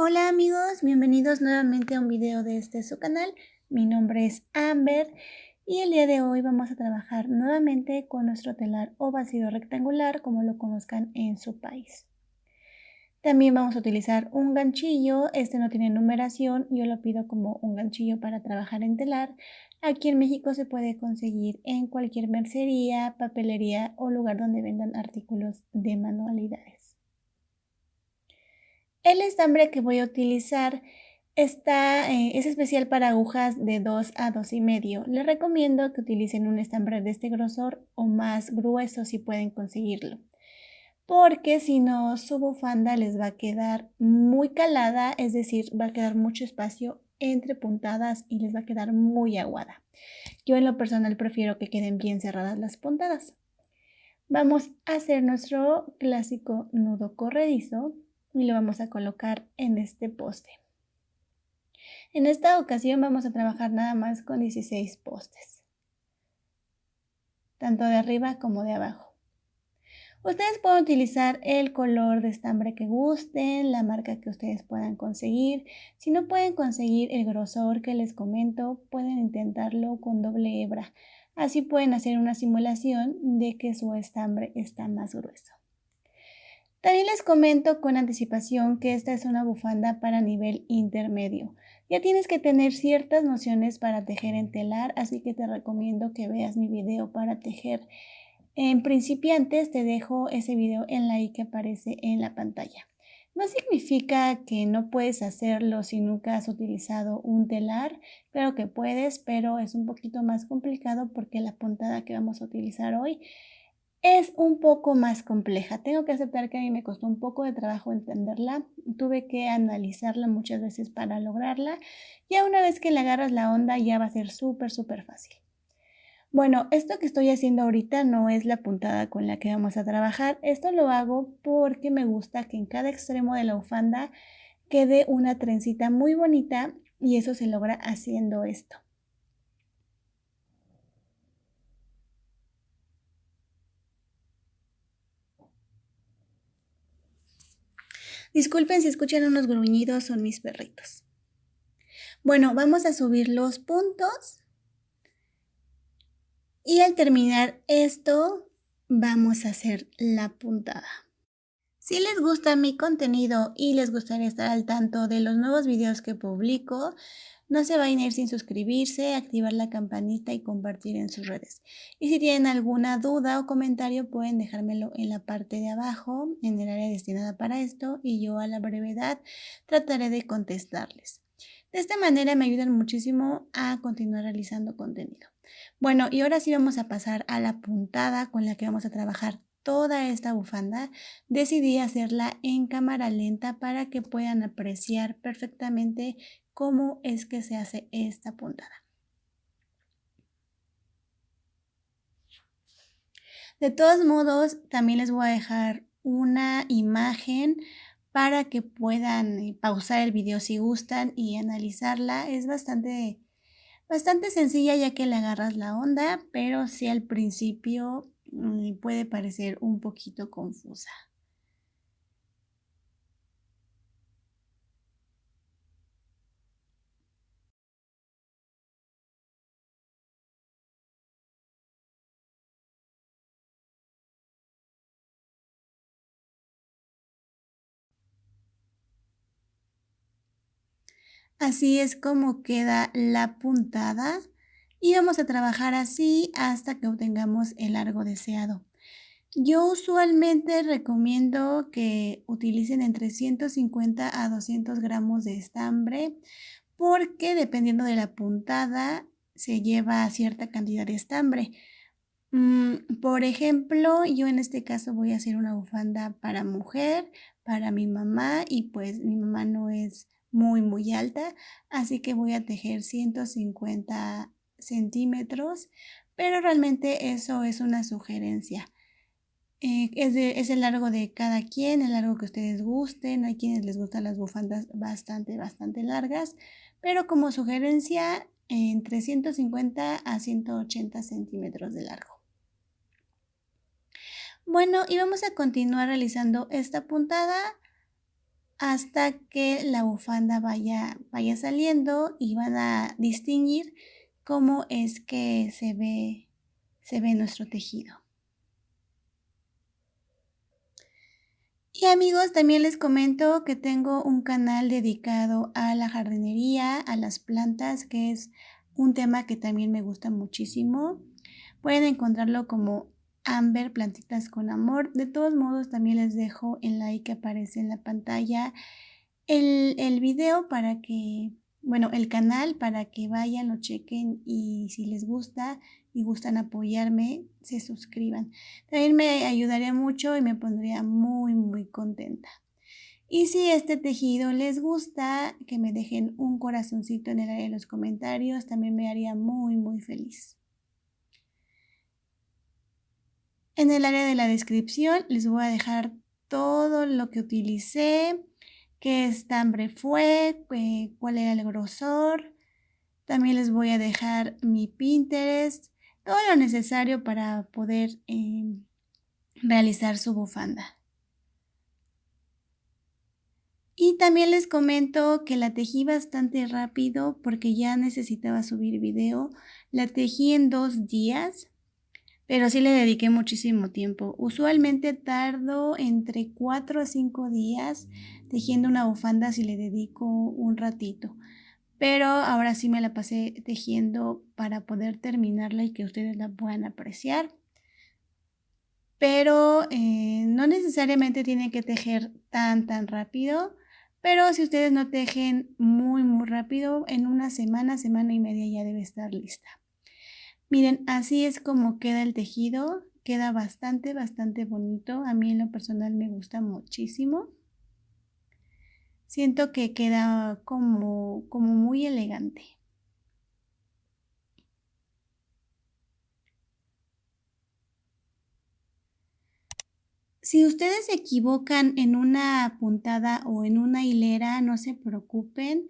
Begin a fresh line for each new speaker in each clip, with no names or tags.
Hola amigos, bienvenidos nuevamente a un video de su canal. Mi nombre es Amber y el día de hoy vamos a trabajar nuevamente con nuestro telar o basido rectangular, como lo conozcan en su país. También vamos a utilizar un ganchillo, este no tiene numeración, yo lo pido como un ganchillo para trabajar en telar. Aquí en México se puede conseguir en cualquier mercería, papelería o lugar donde vendan artículos de manualidades. El estambre que voy a utilizar es especial para agujas de 2 a 2,5. Les recomiendo que utilicen un estambre de este grosor o más grueso si pueden conseguirlo, porque si no su bufanda les va a quedar muy calada, es decir, va a quedar mucho espacio entre puntadas y les va a quedar muy aguada. Yo en lo personal prefiero que queden bien cerradas las puntadas. Vamos a hacer nuestro clásico nudo corredizo y lo vamos a colocar en este poste. En esta ocasión vamos a trabajar nada más con 16 postes, tanto de arriba como de abajo. Ustedes pueden utilizar el color de estambre que gusten, la marca que ustedes puedan conseguir. Si no pueden conseguir el grosor que les comento, pueden intentarlo con doble hebra. Así pueden hacer una simulación de que su estambre está más grueso. También les comento con anticipación que esta es una bufanda para nivel intermedio. Ya tienes que tener ciertas nociones para tejer en telar, así que te recomiendo que veas mi video para tejer en principiantes. Te dejo ese video en la i que aparece en la pantalla. No significa que no puedes hacerlo si nunca has utilizado un telar. Claro que puedes, pero es un poquito más complicado porque la puntada que vamos a utilizar hoy es un poco más compleja. Tengo que aceptar que a mí me costó un poco de trabajo entenderla. Tuve que analizarla muchas veces para lograrla. Ya una vez que le agarras la onda ya va a ser súper fácil. Bueno, esto que estoy haciendo ahorita no es la puntada con la que vamos a trabajar. Esto lo hago porque me gusta que en cada extremo de la bufanda quede una trencita muy bonita y eso se logra haciendo esto. Disculpen si escuchan unos gruñidos, son mis perritos. Bueno, vamos a subir los puntos y al terminar esto vamos a hacer la puntada. Si les gusta mi contenido y les gustaría estar al tanto de los nuevos videos que publico, no se vayan a ir sin suscribirse, activar la campanita y compartir en sus redes. Y si tienen alguna duda o comentario pueden dejármelo en la parte de abajo, en el área destinada para esto, y yo a la brevedad trataré de contestarles. De esta manera me ayudan muchísimo a continuar realizando contenido. Bueno, y ahora sí vamos a pasar a la puntada con la que vamos a trabajar toda esta bufanda. Decidí hacerla en cámara lenta para que puedan apreciar perfectamente cómo es que se hace esta puntada. De todos modos, también les voy a dejar una imagen para que puedan pausar el video si gustan y analizarla. Es bastante sencilla ya que le agarras la onda, pero sí al principio puede parecer un poquito confusa. Así es como queda la puntada y vamos a trabajar así hasta que obtengamos el largo deseado. Yo usualmente recomiendo que utilicen entre 150 a 200 gramos de estambre porque dependiendo de la puntada se lleva cierta cantidad de estambre. Por ejemplo, yo en este caso voy a hacer una bufanda para mujer, para mi mamá, y pues mi mamá no es muy alta, así que voy a tejer 150 centímetros, pero realmente eso es una sugerencia. Es el largo de cada quien, el largo que ustedes gusten. Hay quienes les gustan las bufandas bastante largas, pero como sugerencia entre 150 a 180 centímetros de largo. Bueno, y vamos a continuar realizando esta puntada hasta que la bufanda vaya saliendo y van a distinguir cómo es que se ve nuestro tejido. Y amigos, también les comento que tengo un canal dedicado a la jardinería, a las plantas, que es un tema que también me gusta muchísimo. Pueden encontrarlo como Amber Plantitas con Amor. De todos modos, también les dejo el like que aparece en la pantalla, el video para que, bueno, el canal para que vayan, lo chequen y si les gusta y gustan apoyarme, se suscriban. También me ayudaría mucho y me pondría muy, muy contenta. Y si este tejido les gusta, que me dejen un corazoncito en el área de los comentarios, también me haría muy, muy feliz. En el área de la descripción les voy a dejar todo lo que utilicé, qué estambre fue, cuál era el grosor. También les voy a dejar mi Pinterest, todo lo necesario para poder realizar su bufanda. Y también les comento que la tejí bastante rápido porque ya necesitaba subir video. La tejí en 2 días, pero sí le dediqué muchísimo tiempo. Usualmente tardo entre 4 a 5 días tejiendo una bufanda si le dedico un ratito. Pero ahora sí me la pasé tejiendo para poder terminarla y que ustedes la puedan apreciar. Pero no necesariamente tienen que tejer tan rápido. Pero si ustedes no tejen muy rápido, en una semana, semana y media ya debe estar lista. Miren, así es como queda el tejido. Queda bastante bonito. A mí en lo personal me gusta muchísimo. Siento que queda como muy elegante. Si ustedes se equivocan en una puntada o en una hilera, no se preocupen.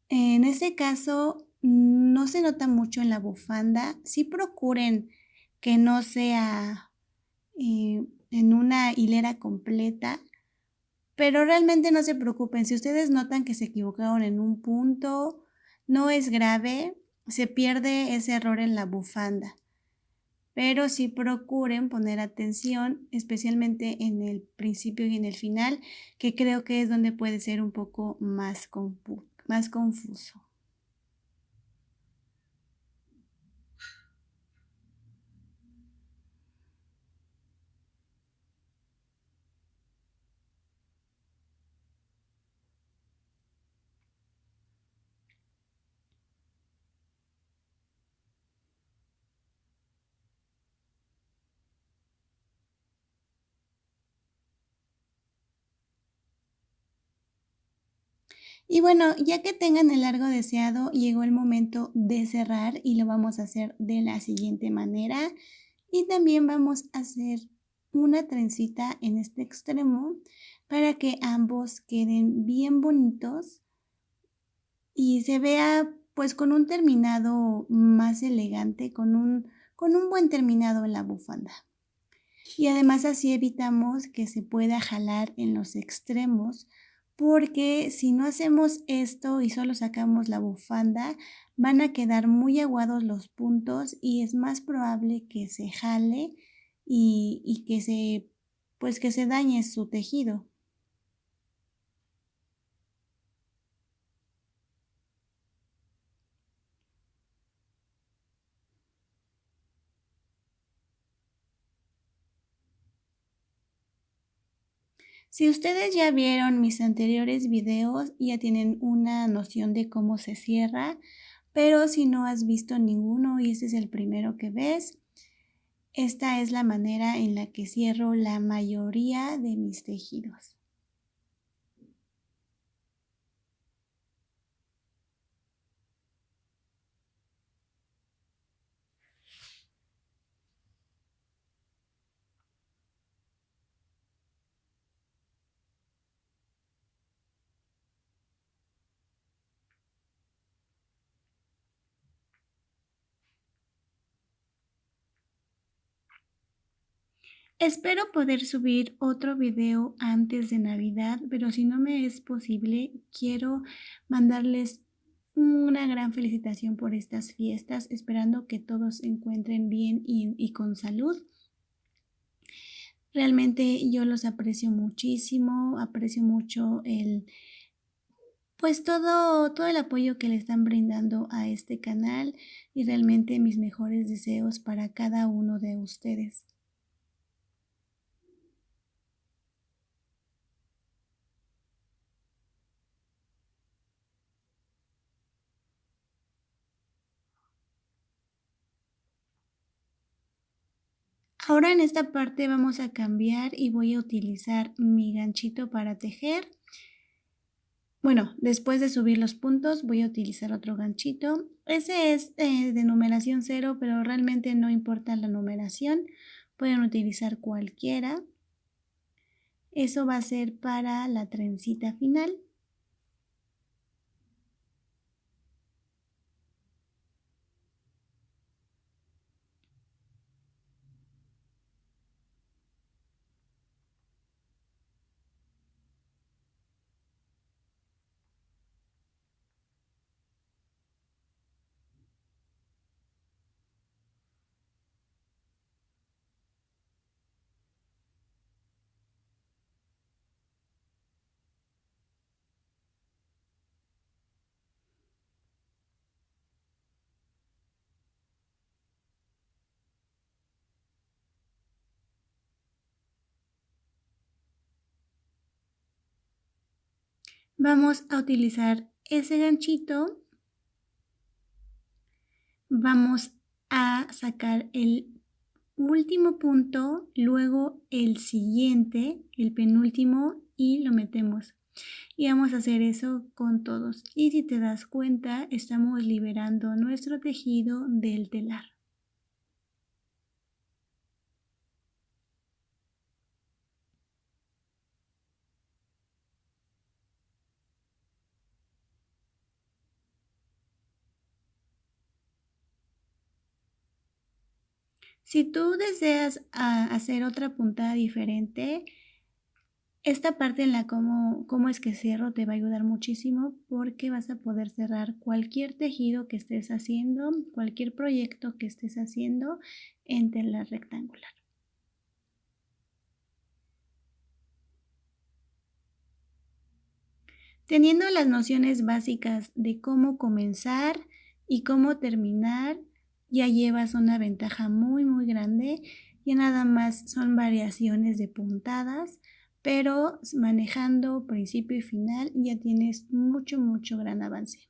En ese caso, no se nota mucho en la bufanda. Sí procuren que no sea en una hilera completa, pero realmente no se preocupen. Si ustedes notan que se equivocaron en un punto, no es grave, se pierde ese error en la bufanda. Pero sí procuren poner atención, especialmente en el principio y en el final, que creo que es donde puede ser un poco más confuso. Y bueno, ya que tengan el largo deseado, llegó el momento de cerrar y lo vamos a hacer de la siguiente manera. Y también vamos a hacer una trencita en este extremo para que ambos queden bien bonitos y se vea pues con un terminado más elegante, con un buen terminado en la bufanda. Y además así evitamos que se pueda jalar en los extremos, porque si no hacemos esto y solo sacamos la bufanda, van a quedar muy aguados los puntos y es más probable que se jale y pues que se dañe su tejido. Si ustedes ya vieron mis anteriores videos, ya tienen una noción de cómo se cierra, pero si no has visto ninguno y este es el primero que ves, esta es la manera en la que cierro la mayoría de mis tejidos. Espero poder subir otro video antes de Navidad, pero si no me es posible, quiero mandarles una gran felicitación por estas fiestas, esperando que todos se encuentren bien y con salud. Realmente yo los aprecio muchísimo, aprecio mucho pues todo el apoyo que le están brindando a este canal y realmente mis mejores deseos para cada uno de ustedes. Ahora en esta parte vamos a cambiar y voy a utilizar mi ganchito para tejer. Bueno, después de subir los puntos voy a utilizar otro ganchito. Ese es de numeración 0, pero realmente no importa la numeración. Pueden utilizar cualquiera. Eso va a ser para la trencita final. Vamos a utilizar ese ganchito. Vamos a sacar el último punto, luego el siguiente, el penúltimo y lo metemos. Y vamos a hacer eso con todos. Y si te das cuenta, estamos liberando nuestro tejido del telar. Si tú deseas hacer otra puntada diferente, esta parte en la cómo es que cierro te va a ayudar muchísimo porque vas a poder cerrar cualquier tejido que estés haciendo, cualquier proyecto que estés haciendo en telar rectangular. Teniendo las nociones básicas de cómo comenzar y cómo terminar, ya llevas una ventaja muy grande. Ya nada más son variaciones de puntadas, pero manejando principio y final ya tienes mucho gran avance.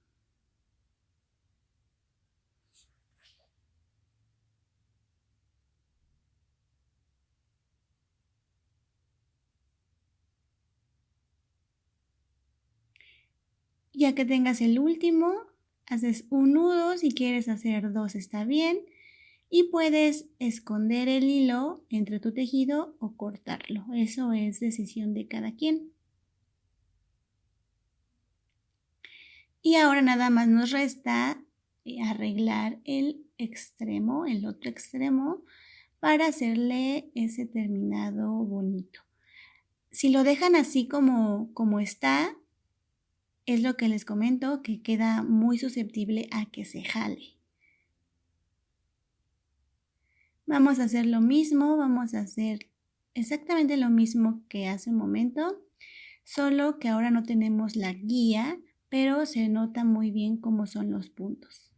Ya que tengas el último, haces un nudo. Si quieres hacer 2 está bien, y puedes esconder el hilo entre tu tejido o cortarlo. Eso es decisión de cada quien. Y ahora nada más nos resta arreglar el extremo, el otro extremo, para hacerle ese terminado bonito. Si lo dejan así como está, es lo que les comento, que queda muy susceptible a que se jale. Vamos a hacer lo mismo, vamos a hacer exactamente lo mismo que hace un momento, solo que ahora no tenemos la guía, pero se nota muy bien cómo son los puntos.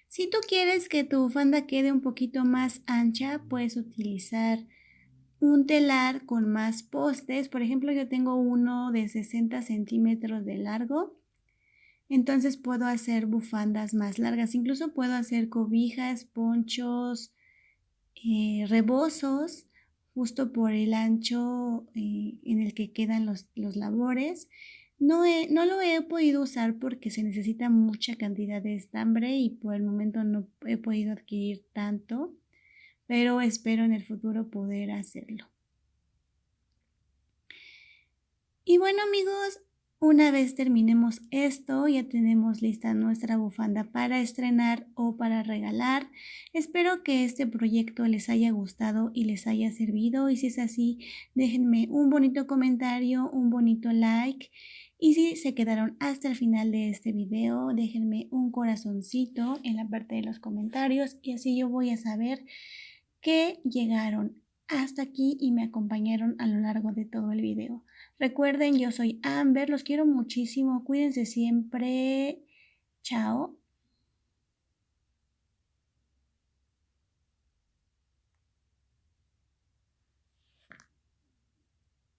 Si tú quieres que tu bufanda quede un poquito más ancha, puedes utilizar un telar con más postes. Por ejemplo, yo tengo uno de 60 centímetros de largo. Entonces puedo hacer bufandas más largas. Incluso puedo hacer cobijas, ponchos, rebozos, justo por el ancho en el que quedan los labores. No lo he podido usar porque se necesita mucha cantidad de estambre y por el momento no he podido adquirir tanto, pero espero en el futuro poder hacerlo. Y bueno, amigos, una vez terminemos esto, ya tenemos lista nuestra bufanda para estrenar o para regalar. Espero que este proyecto les haya gustado y les haya servido. Y si es así, déjenme un bonito comentario, un bonito like. Y si se quedaron hasta el final de este video, déjenme un corazoncito en la parte de los comentarios y así yo voy a saber que llegaron hasta aquí y me acompañaron a lo largo de todo el video. Recuerden, yo soy Amber, los quiero muchísimo, cuídense siempre. Chao.